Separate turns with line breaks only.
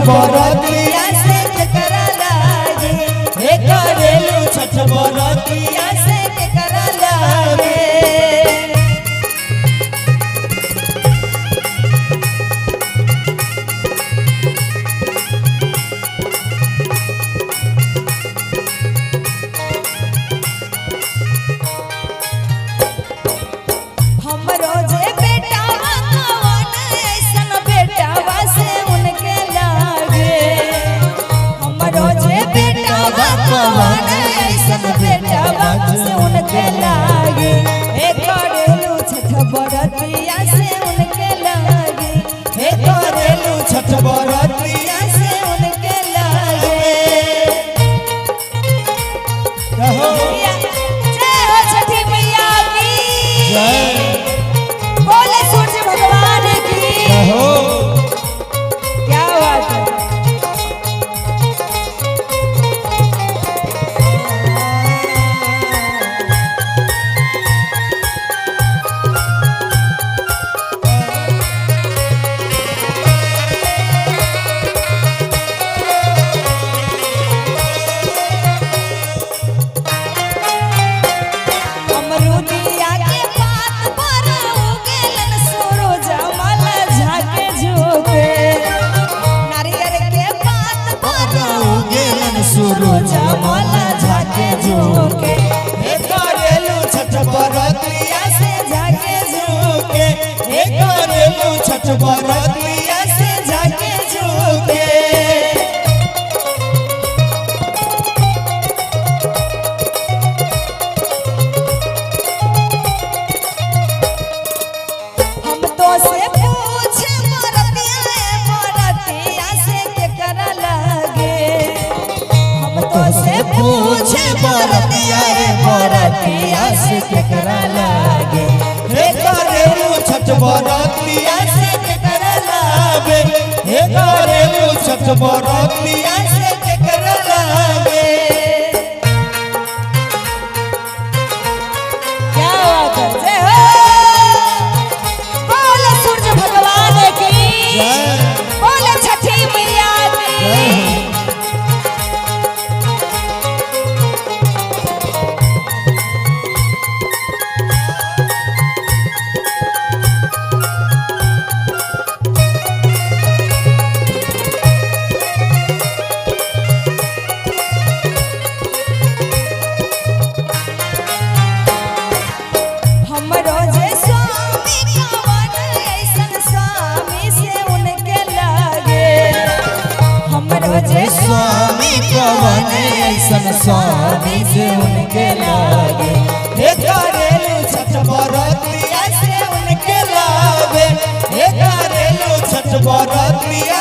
बरतिया से केकरा लागे हे करेलू छठ बरतिया से केकरा लागे। बेटा से उनके लागे हे करेलू छठ बरतिया से उनके लागे हे करेलू छठ बरतिया से उनके लागे। जय हो छठी मैया की बोले सूर्य भगवान की क्या बात है। माला झाके झोंके हे करेलू छठ बरतिया से झाके झोंके हे करेलू छठ बरतिया से झाके झोंके। हम तो से पूछे बरतिया से केकरा लागे से पूछे बरतिया से केकरा लागे हे करेलू छठ बरतिया से केकरा लागे हे करेलू छठ बरतिया से केकरा लागे। क्या बात है। जय हो बोले सूर्य भगवान की बोले छठी मैया की। स्वामी कवन ऐसन स्वामी से उनके लागे हे करेलू छठ बरतिया से उनके लागे हे करेलू छठ बरतिया